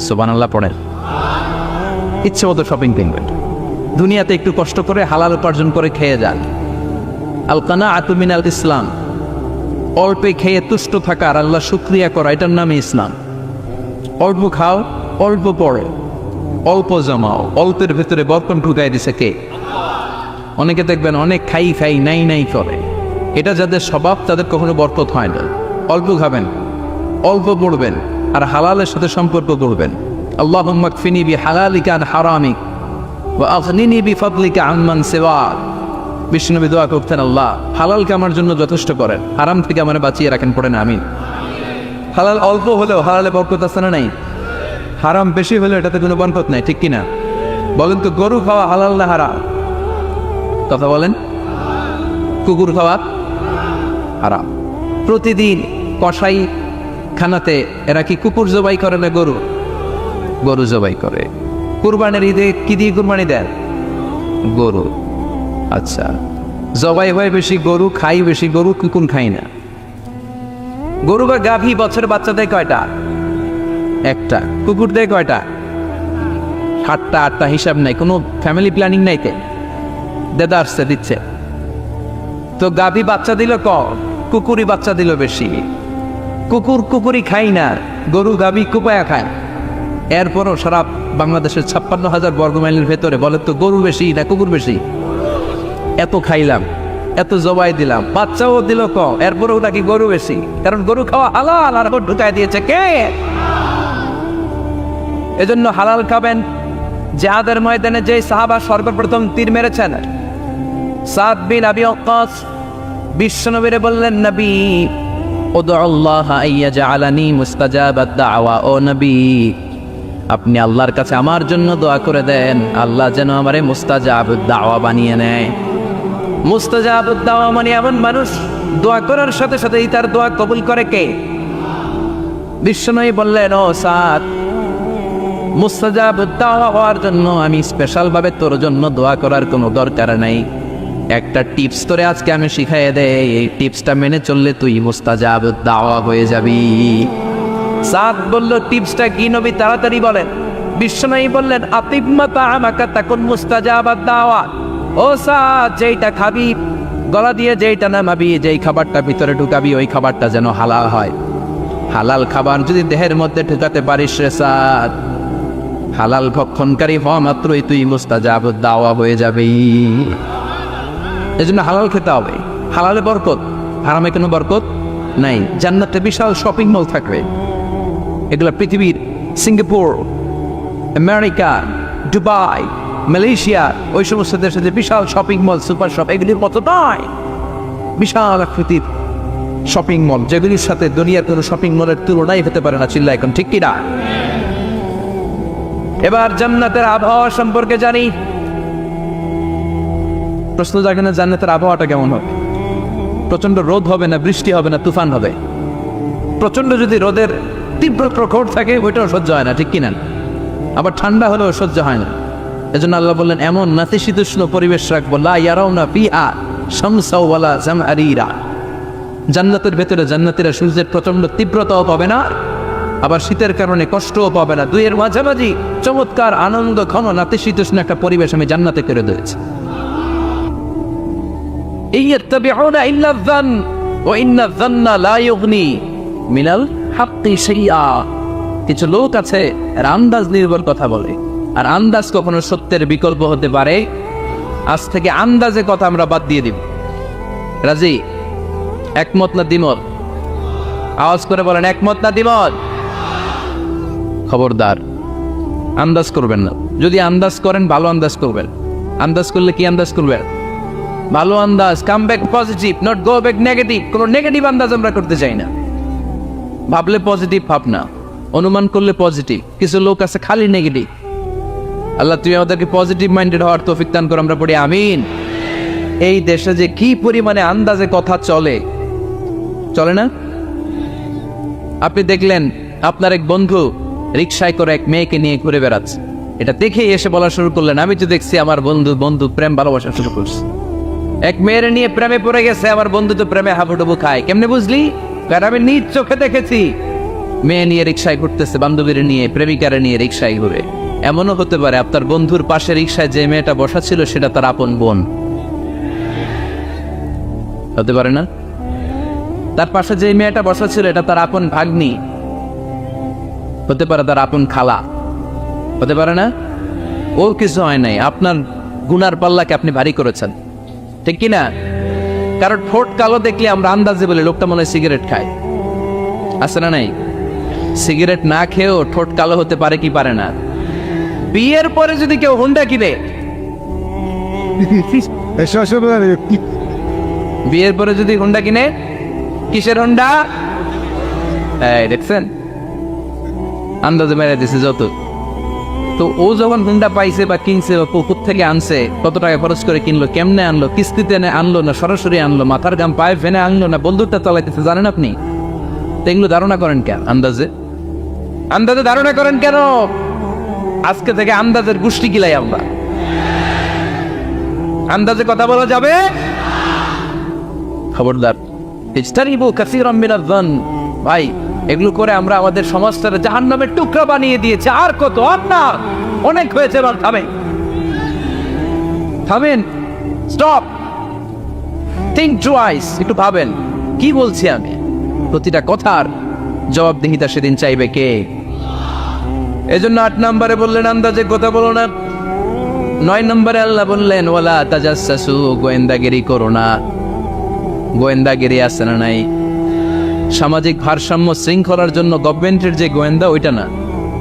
Speaker 1: সুবহানাল্লাহ পড়েন। ইচ্ছে মতো শপিং কিনবেন। দুনিয়াতে একটু কষ্ট করে হালাল উপার্জন করে খেয়ে যান। আল কানাআতু মিনাল ইসলাম, অল্পে খেয়ে তুষ্ট থাকা আর আল্লাহ শুকরিয়া করা, এটার নামই ইসলাম। অল্প খাও, অল্প পড়ো, অল্প জমাও, অল্পের ভেতরে বরকত ঢুকাই দিছে কে? অনেকে দেখবেন অনেক খাই খাই নাই নাই করে, এটা যাদের স্বভাব তাদের কখনো বরকত হয় না। অল্প খাবেন, অল্প পড়বেন, আর হালালের সাথে সম্পর্ক করবেন। আল্লাহুম্মা কফিনি বিহালালিকা আন হারামিক ওয়া আগনিনি বিফাদলিকা আম্মান সিওয়াক। বিষ্ণুনবী দোয়া করতেন, আল্লাহ হালালকে আমার জন্য যথেষ্ট করেন, হারাম থেকে আমার বাঁচিয়ে রাখেন। পড়েন আমিন। হালাল অল্প হলেও হালালে বরকত আছে না নাই? হারাম বেশি হলেও এটাতে কোনো বরকত নাই, ঠিক কিনা? বলেন তো, গরু খাওয়া হালাল না হারাম? কথা বলেন। কুকুর খাওয়া হারাম। প্রতিদিন কসাই খানাতে এরা কি কুকুর জবাই করে না গরু? গরু জবাই করে। কুরবানির ঈদে কি দিয়ে কুরবানি দেন? গরু। আচ্ছা, জবাই হয় বেশি গরু, খাই বেশি গরু, কুকুর খাই না। গরু বা গাভী বছরে বাচ্চা দেয় কয়টা? একটা। কুকুর দেয় কয়টা? 7টা 8টা, হিসাব নাই, কোনো ফ্যামিলি প্ল্যানিং নাই। তে দেদা আসছে দিচ্ছে তো গাভী বাচ্চা দিল কম, কুকুরই বাচ্চা দিল বেশি। কুকুরই খাই না, গরু গাভী কুপায়া খায়। এরপরও সারা বাংলাদেশের 56,000 বর্গমাইলের ভেতরে বলেন তো গরু বেশি না কুকুর বেশি? এত খাইলাম, এত জবাই দিলাম, বাচ্চাও দিল কম, এরপরেও নাকি গরু বেশি। কারণ গরু খাওয়া হালাল, আর ঢুকাই দিয়েছে কে? এজন্য হালাল খাবেন। জিহাদের ময়দানে যে সাহাবা সর্বপ্রথম তীর মেরেছেন, সাদ বিন আবি ওয়াক্কাস, বিশ্বনবীরে বললেন, নবী উদউল্লাহ আইয়াজআলানি মুস্তাজাবাদ দাওয়া। ও নবী, আপনি আল্লাহর কাছে আমার জন্য দোয়া করে দেন, আল্লাহ যেন আমারে মুস্তাজাবুদ দাওয়া বানিয়ে নেয়। মুস্তাজাবুদ দাওয়া মানে এমন মানুষ দোয়া করার সাথে সাথেই তার দোয়া কবুল করে কে? বিশ্বনবী বললেন, ও সাদ, মুস্তাজাবুদ দাওয়া হওয়ার জন্য আমি স্পেশাল ভাবে তোর জন্য দোয়া করার কোনো দরকার নাই। একটা টিপস তোরে আজকে আমি শিখাই দেই, এই টিপসটা মেনে চললে তুই মুস্তাজাবুদ দাওয়া হয়ে যাবি। সাদ বলল, টিপসটা কি নবী? তাড়াতাড়ি বলেন। বিশ্বনবী বললেন, আতিম্মা তাআমাকা তাকুন মুস্তাজাবাদ দাওয়া। ও সাদ, যেইটা খাবি গলা দিয়ে, যেইটা নামাবি, যেই খাবারটা ভিতরে ঢুকাবি, ওই খাবারটা যেন হালাল হয়। হালাল খাবার যদি দেহের মধ্যে ঢুকাতে পারিস রে সাদ, হালাল ভক্ষণকারী হওয়া মাত্রই তুই মুস্তাজাবুদ দাওয়া হয়ে যাবি। এজন্য হালাল খেতে হবে। হালালে বরকত, হারামে কোনো বরকত নাই। জান্নাতে বিশাল শপিং মল থাকবে। এগুলো পৃথিবীর সিঙ্গাপুর, আমেরিকা, দুবাই, মালয়েশিয়া, ওই সমস্ত দেশে যে বিশাল শপিং মল, সুপার শপ, এগুলির মতো নয়। বিশাল আকৃতির শপিং মল, যেগুলির সাথে দুনিয়ার কোনো শপিং মলের তুলনাই হতে পারে না। চিল্লা এখন ঠিক কিনা? এবার জান্নাতের আবহাওয়া সম্পর্কে জানি। প্রশ্ন জাগে না, জান্নাতের আবহাওয়াটা কেমন হবে? প্রচন্ড রোদ হবে না, বৃষ্টি হবে না, তুফান হবে? প্রচন্ড যদি রোদের তীব্র প্রখর থাকে, ওইটাও সহ্য হয় না, ঠিক কিনা? আবার ঠান্ডা হলেও সহ্য হয় না। এজন্য আল্লাহ বললেন, এমন নাতিশীতোষ্ণ পরিবেশ রাখবো, লা ইয়ারাউনা ফিহা শামসা ওয়ালা জামহারিরা। জান্নাতের ভেতরে জান্নাতীরা সূর্যের প্রচন্ড তীব্রতাও পাবে না, আবার শীতের কারণে কষ্টও পাবে না। দুইয়ের মাঝামাঝি চমৎকার আনন্দ ঘন নাতিশীতোষ্ণ একটা পরিবেশ আমি জান্নাতে করে দিয়েছি। ইয়াত্তাবিউনা ইল্লা যান ওয়া ইন্না যান্না লা ইউগনি মিনাল হাক্কি শাইআ। কিছু লোক আছে আর আন্দাজ নির্ভর কথা বলে, আর আন্দাজ কখনো সত্যের বিকল্প হতে পারে। আজ থেকে আন্দাজে কথা আমরা বাদ দিয়ে দিব। রাজি? একমত না দ্বিমত? আওয়াজ করে বলেন, একমত না দ্বিমত? খবরদার আন্দাজ করবেন না। যদি আন্দাজ করেন ভালো আন্দাজ করবেন। আন্দাজ করলে কি আন্দাজ করবেন? ভালো আন্দাজ। Come back positive, not go back negative. কোনো নেগেটিভ আন্দাজ আমরা করতে চাই না। ভাবলে পজিটিভ ভাবনা, অনুমান করলে পজিটিভ। কিছু লোক আছে খালি নেগেটিভ। আল্লাহ তুমি আমাদেরকে পজিটিভ মাইন্ডেড হওয়ার তৌফিক দান করো, আমরা পড়ি আমিন। এই দেশে যে কি পরিমাণে আন্দাজে কথা চলে, চলে না? আপনি দেখলেন আপনার এক বন্ধু রিকশায় করে এক মেয়েকে নিয়ে ঘুরে বেড়াচ্ছে, এটা দেখেই এসে বলা শুরু করলেন, আমি তো দেখছি আমার বন্ধু প্রেম ভালোবাসা শুরু করছে, এক মেয়ের নিয়ে প্রেমে পড়ে গেছে, আমার বন্ধু তো প্রেমে হাবুডুবু খায়। কেমনে বুঝলি? কারণ আমি নিজ চোখে দেখেছি। মেয়ে নিয়ে রিকশায় ঘুরতেছে, বান্ধবীর নিয়ে, প্রেমিকারে নিয়ে রিকশায় ঘুরে। এমনও হতে পারে আপনার বন্ধুর পাশে রিকশায় যে মেয়েটা বসা ছিল সেটা তার আপন বোন, হতে পারে না? তার পাশে যে মেয়েটা বসা ছিল এটা তার আপন ভাগ্নি, হতে পারে তার আপন খালা, হতে পারে না? ও কিছু হয় নাই, আপনার গুনার পাল্লাকে আপনি ভারী করেছেন, ঠিক কি না? কারণ ঠোঁট কালো দেখলে আমরা আন্দাজে বলি লোকটা মনে হয় সিগারেট খায়, আছে না নাই? সিগারেট না খেয়েও ঠোঁট কালো হতে পারে কি পারে না? বিয়ের পরে যদি কেউ হুন্ডা কিনে, বিয়ের পরে যদি হুন্ডা কিনে, কিসের হুন্ডা? এই দেখছেন, আন্দাজে মেরে দিছে যত। তো ও যখন হুন্ডা পাইছে বা কিনছে বা পুকুর থেকে আনছে, কত টাকা খরচ করে কিনলো, কেমনে আনলো, কিস্তিতে আনলো না সরাসরি আনলো, মাথার গাম পায়ে ফেনে আনলো না বন্দুকটা চালাইতেছে, জানেন আপনি? তো এগুলো ধারণা করেন কেন? আন্দাজে ধারণা করেন কেন? আজকে থেকে আন্দাজের গোষ্ঠী গিলাই আমরা। আন্দাজে কথা বলা যাবে? খবরদার। ইজতানিবু কাসীরাম মিনাজ যান। ভাই, এগুলো করে আমরা আমাদের সমাজটাকে জাহান্নামের টুকরা বানিয়ে দিয়েছি। আর কত? না, অনেক হয়েছে। এবার থামেন, স্টপ, থিঙ্ক টুয়াইস। একটু ভাবেন কি বলছি আমি। প্রতিটা কথার জবাবদিহিতা সেদিন চাইবে কে? এজন্য 8 নম্বরে বললেন আন্দাজে কথা বলো না। 9 নম্বরে আল্লাহ বললেন ওয়ালা তাজাসসু, গোয়েন্দাগিরি করো না। গোয়েন্দাগিরি আছে না নাই? সামাজিক ভারসাম্য শৃঙ্খলার জন্য গভর্নমেন্টের যে গোয়েন্দা, ওইটা না,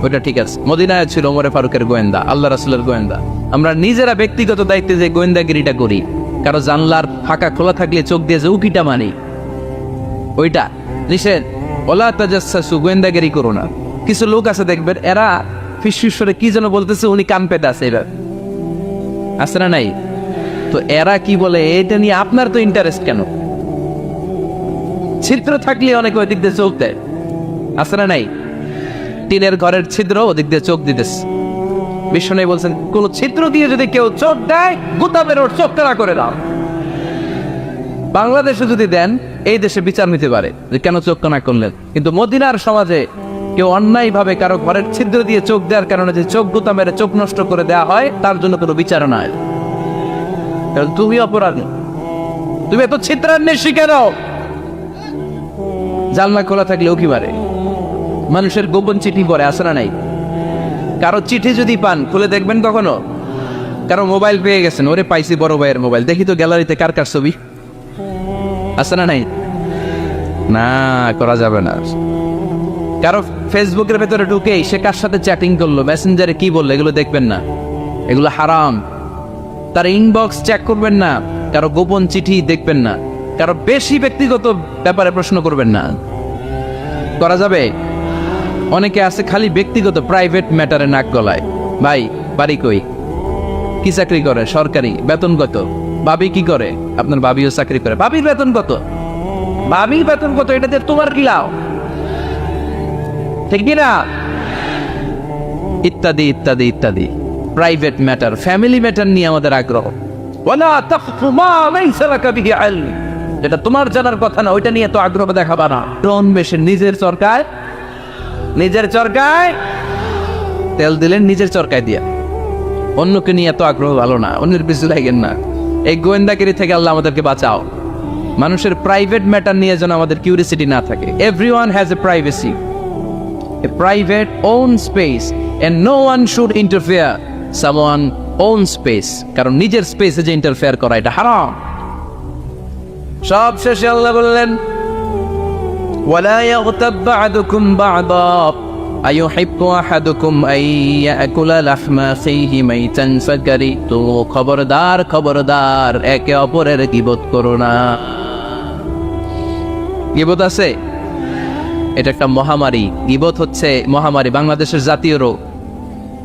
Speaker 1: ওইটা ঠিক আছে। মদিনায় ছিল ওমরে ফারুকের গোয়েন্দা, আল্লাহ রাসূলের গোয়েন্দা। আমরা নিজেরা ব্যক্তিগত দায়িত্বে যে গোয়েন্দাগিরিটা করি, কারো জানলার ফাঁকা খোলা থাকলে চোখ দিয়ে যে উকিটা মানি, ওইটা নিষেধ। ওলা তাজাসসু, গোয়েন্দাগিরি করো না। কিছু লোক আছে দেখবেন, এরা ফিসফিসরে কি যেন বলতেছে, উনি কান পেতে আছে, এবার আছে না নাই? তো এরা কি বলে এটা নিয়ে আপনার তো ইন্টারেস্ট কেন? ছিদ্র থাকলে অনেকে ওই দিক দিয়ে চোখ দেয়, আছে না নাই? টিনের ঘরের ছিদ্র, ওদিক দিয়ে চোখ দিতেছে। বিষ্ণু বলছেন কোন ছিদ্র দিয়ে যদি কেউ চোখ দেয়, গুতাবের ওর চোখ তারা করে দাও। বাংলাদেশে যদি দেন, এই দেশে বিচার নিতে পারে যে কেন চোখ কানা করলেন। কিন্তু মদিনার সমাজে কেউ অন্যায় ভাবে কারো ঘরের ছিদ্র দিয়ে চোখ দেওয়ার কারণে যে চোখ গুতা মেরে চোখ নষ্ট করে দেওয়া হয়, তার জন্য কোনো বিচার নাই। তুমি অপরাধী, তুমি এত ছিদ্রান্বেষী কেন? জানলা খোলা থাকলেও কি পারে? মানুষের গোপন চিঠি পড়ে, আসে না নাই? কারো চিঠি যদি পান, খুলে দেখবেন কখনো? কারো মোবাইল পেয়ে গেছেন, ওরে পাইছি বড় ভাইয়ের মোবাইল, দেখি তো গ্যালারিতে কার কার ছবি, আছে না নাই? না, করা যাবে না। কারো ফেসবুকের ভেতরে ঢুকেই সে কার সাথে চ্যাটিং করলো, মেসেঞ্জারে কি বললো, এগুলো দেখবেন না, এগুলো হারাম। তার ইনবক্স চেক করবেন না, কারো গোপন চিঠি দেখবেন না, কারো বেশি ব্যক্তিগত ব্যাপারে প্রশ্ন করবেন না। করা যাবে? অনেকে আছে খালি ব্যক্তিগত প্রাইভেট ম্যাটারে নাক গলায়। ভাই, বাড়ি কই, কি চাকরি করে, সরকারি, বেতন কত? ভাবি কি করে? আপনার ভাবিও চাকরি করে, ভাবির বেতন কত? ভাবির বেতন কত? এটাতে তোমার কি লাভ? ঠিক না? ইত্যাদি ইত্যাদি ইত্যাদি প্রাইভেট ম্যাটার, ফ্যামিলি ম্যাটার নিয়ে আমাদের আগ্রহ। ওয়ালা তাকফু মা লাইসা লাকা বিহি ইলম, যেটা তোমার জানার কথা না, ওইটা নিয়ে তো আগ্রহ দেখাবা না। ডন বেশে নিজের সরকার নিজের চরকায় তেল দিলেন, নিজের চরকায় দিয়া। অন্যকে নিয়ে এত আগ্রহ ভালো না, অন্যের পিছু লাগেন না। এই গোয়েন্দাগিরি থেকে আল্লাহ আমাদেরকে বাঁচাও। মানুষের প্রাইভেট ম্যাটার নিয়ে যেন আমাদের কিউরিসিটি না থাকে। Everyone has a privacy, a private own space, and no one should interfere someone own space. কারণ নিজের স্পেসে যে ইন্টারফেয়ার করা এটা হারাম। সব শেষে আল্লাহ বললেন, ওয়ালা ইয়াগতাব বা'দুকুম বা'দা আইয়ুহিব্বু আহাদুকুম আন ইয়াকুলা লাহমা আখিহি মাইতান ফাকারিহতুমু। খবরদার, খবরদার, একে অপরের গীবত করো না। গীবত আছে, এটা একটা মহামারী। গীবত হচ্ছে মহামারী, বাংলাদেশের জাতীয় রোগ।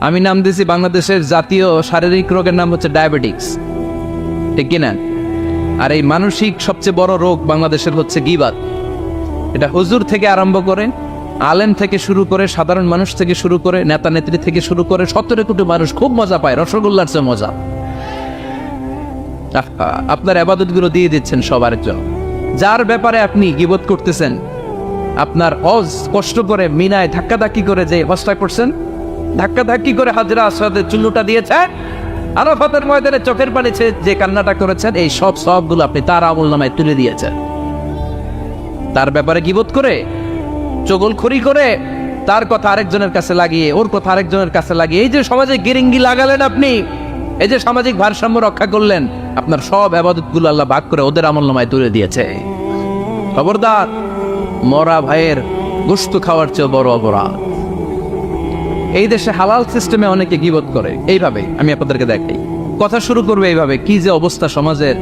Speaker 1: আমি নাম দিয়েছি বাংলাদেশের জাতীয় শারীরিক রোগের নাম হচ্ছে ডায়াবেটিক্স, ঠিক কিনা? আর এই মানসিক সবচেয়ে বড় রোগ বাংলাদেশের হচ্ছে গীবত। এটা হুজুর থেকে আরম্ভ করে, আলেম থেকে শুরু করে, সাধারণ মানুষ থেকে শুরু করে, নেতা নেত্রী থেকে শুরু করে 17 কোটি মানুষ খুব মজা পায়, রসগোল্লার চেয়ে মজা। আপনার ইবাদতগুলো দিয়ে দিচ্ছেন সবার জন্য। যার ব্যাপারে আপনি গীবত করতেছেন, আপনার হজ কষ্ট করে মিনায় ধাক্কাধাক্কি করে যে হজটা করছেন, ধাক্কাধাক্কি করে হাজরা আসওয়াদের চুল্লুটা দিয়েছেন, আরাফাতের ময়দানে চোখের পানি যে কান্নাটা করেছেন, এই সব সবগুলো আপনি তার আমলনামায় তুলে দিয়েছেন। তার ব্যাপারে গীবত করে, চগলখড়ি করে, তার কথা আরেকজনের কাছে লাগিয়ে, ওর কথা আরেকজনের কাছে লাগিয়ে, এই যে সমাজে গিরিঙ্গি লাগালেন আপনি, এই যে সামাজিক ভারসাম্য রক্ষা করলেন, আপনার সব ইবাদতগুলো আল্লাহ ভাগ করে ওদের আমলনামায় তুলে দিয়েছে। খবরদার, মরা ভাইয়ের গোশত খাওয়ার চেয়ে বড় অপরাধ। এই দেশে হালাল সিস্টেমে অনেকে গীবত করে এইভাবে। আমি আপনাদেরকে দেখাই, কথা শুরু করবে এইভাবে। কি যে অবস্থা সমাজের,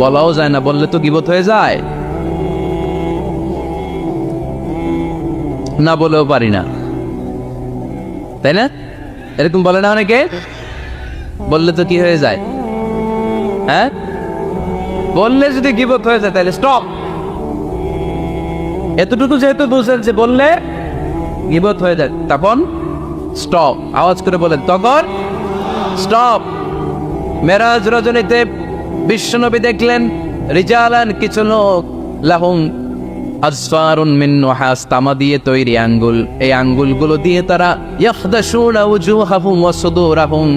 Speaker 1: বলাও যায় না, বললে তো গীবত হয়ে যায়। না বলেও পারি না, তাই না? এরকম বলে না অনেকে? বললে তো কি হয়ে যায়? হ্যাঁ, বললে যদি গীবত হয়ে যায় তাহলে স্টপ। এতটুকু যেহেতু বুঝলেন যে বললে গীবত হয়ে যায়, তখন স্টপ। আওয়াজ করে বলেন, তখন স্টপ। মেরাজ রজনীতে বিশ্বনবী দেখলেন রিজালান, কিছু লোক, লাহুম আসফারুন মিন নুহাস, তামা দিয়ে তৈরি আঙ্গুল। এই আঙ্গুলগুলো দিয়ে তারা ইয়াখদাশুনা উজুহাহুম ওয়া সুদুরাহুম,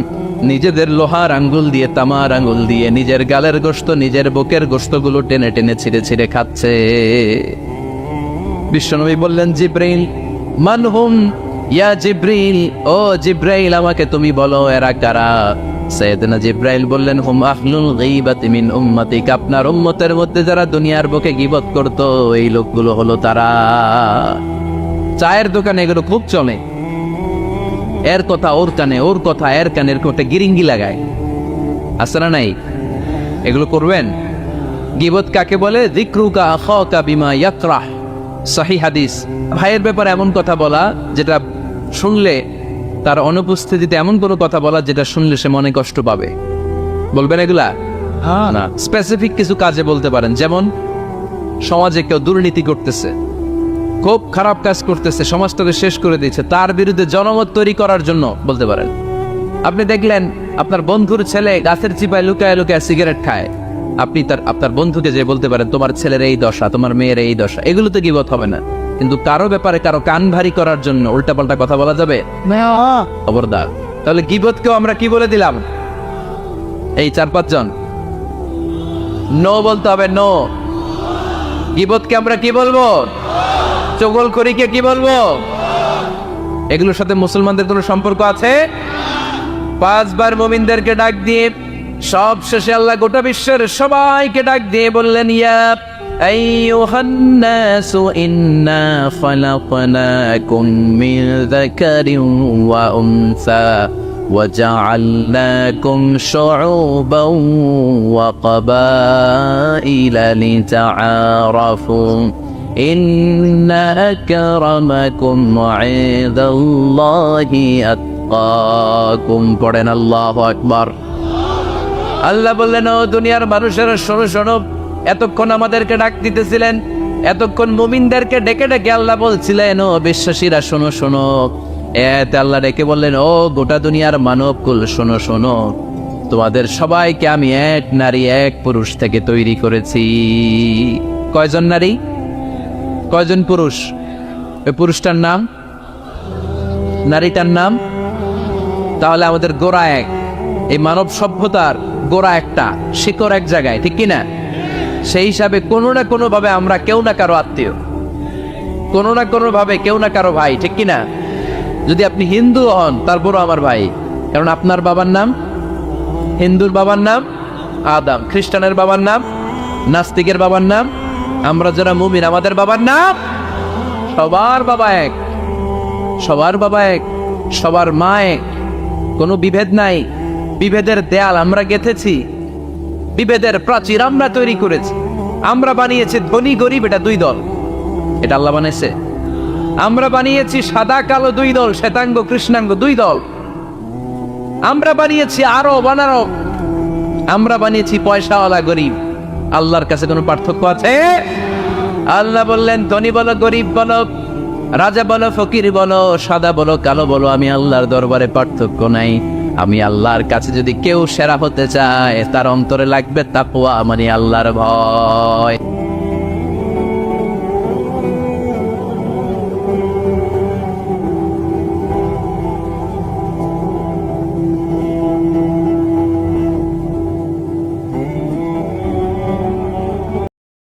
Speaker 1: নিজেদের লোহার আঙ্গুল দিয়ে, তামার আঙ্গুল দিয়ে নিজের গালের গোশত, নিজের বুকের গোশতগুলো টেনে টেনে ছিঁড়ে ছিঁড়ে খাচ্ছে। বিশ্বনবী বললেন, জিব্রাইল, মানহুম ইয়া জিব্রাইল, ও জিব্রাইল আমাকে তুমি বলো এরা কারা? সাইয়েদনা জিব্রাইল বললেন, হুম আহলুল গীবাতি মিন উম্মতিক, আপনার উম্মতের মধ্যে যারা দুনিয়ার বুকে গীবত করত, এই লোকগুলো হলো তারা। চায়ের দোকানে এগুলো খুব চলে, এর কথা ওর কানে, ওর কথা এর কানের কোটে গিরিঙ্গি লাগায়, আছে না নাই? এগুলো করবেন। গীবত কাকে বলে? যিকরুকা আখাকা বিমা ইয়াকরাহ, সহিহ হাদিস। ভাইয়ের ব্যাপারে এমন কথা বলা যেটা শুনলে, তার অনুপস্থিতিতে এমন কোনো কথা বলা যেটা শুনলে সে মনে কষ্ট পাবে। বলবেন এগুলা? না, স্পেসিফিক কিছু কাজে বলতে পারেন। যেমন সমাজে কেউ দুর্নীতি করতেছে, খুব খারাপ কাজ করতেছে, সমাজটাকে শেষ করে দিচ্ছে, তার বিরুদ্ধে জনমত তৈরি করার জন্য বলতে পারেন। আপনি দেখলেন আপনার বন্ধুর ছেলে গাছের চিপায় লুকায় লুকায় সিগারেট খায়, আপনি আপনার বন্ধুকে যে বলতে পারেন, তোমার ছেলের এই দশা, তোমার মেয়ের এই দশা। এগুলো তো গীবত হবে না। কিন্তু কারো ব্যাপারে কারো কান ভারী করার জন্য উল্টাপাল্টা কথা বলা যাবে? খবরদার। তাহলে গীবতকেও আমরা কি বলে দিলাম? এই 4-5 জন নো বলতে হবে, নো। গীবতকে আমরা কি বলবো? চগলখড়িকে কি বলবো? এগুলোর সাথে মুসলমানদের কোনো সম্পর্ক আছে? 5 বার মুমিনদেরকে ডাক দিয়ে সব শেষে আল্লাহ গোটা বিশ্বের সবাইকে ডাক দিয়ে বললেন, ইয়া আইয়ুহান নাসু ইন্না খালাকনাকুম মিন যাকারিন ওয়া উনসা ওয়া জাআলনাকুম শুউবান ওয়া ক্বাবাইলা লিতাআরাফু ইন্না আকরামাকুম ইনদাল্লাহি আতকাকুম। পড়েন আল্লাহু আকবার। আল্লাহ বললেন, ও দুনিয়ার মানুষেরা শোনো শোনো, এতক্ষণ আমাদেরকে ডাক দিতেছিলেন, এতক্ষণ মুমিনদেরকে ডেকে ডেকে আল্লাহ বলছিলেন, ও বিশ্বাসীরা শোনো শোনো। এতে আল্লাহ ডেকে বললেন, ও গোটা দুনিয়ার মানবকুল শোনো শোনো, তোমাদের সবাইকে আমি এক নারী এক পুরুষ থেকে তৈরি করেছি। কয়জন নারী, কয়জন পুরুষ? ওই পুরুষটার নাম নারীটার নাম? তাহলে আমাদের গোড়া এক, এই মানব সভ্যতার গোড়া একটা, শিকড় এক জায়গায়, ঠিক কিনা? সেই হিসাবে কোনো না কোনো ভাবে আমরা কেউ না কারো আত্মীয়, কোনো না কোনো ভাবে কেউ না কারো ভাই, ঠিক কিনা? যদি আপনি হিন্দু হন তারপরও আমার ভাই, কারণ আপনার বাবার নাম, হিন্দুর বাবার নাম আদম, খ্রিস্টানের বাবার নাম, নাস্তিকের বাবার নাম, আমরা যারা মুমিন আমাদের বাবার নাম, সবার বাবা এক, সবার বাবা এক, সবার মা এক, কোনো বিভেদ নাই। বিভেদের দেয়াল আমরা গেঁথেছি, বিভেদের প্রাচীর আমরা তৈরি করেছি, আমরা বানিয়েছি ধনী গরিব এটা দুই দল, এটা আল্লাহ বানিয়েছে। আমরা বানিয়েছি সাদা কালো দুই দল, শ্বেতাঙ্গ কৃষ্ণাঙ্গ দুই দল। আমরা বানিয়েছি আরব অনারব, আমরা বানিয়েছি পয়সাওয়ালা গরিব। আল্লাহর কাছে কোনো পার্থক্য আছে? আল্লাহ বললেন ধনী বলো গরিব বলো, রাজা বলো ফকির বলো, সাদা বলো কালো বলো, আমি আল্লাহর দরবারে পার্থক্য নাই। আমি আল্লাহর কাছে যদি কেউ সেরা হতে চায় তার অন্তরে লাগবে তাকওয়া, মানে আল্লাহর ভয়।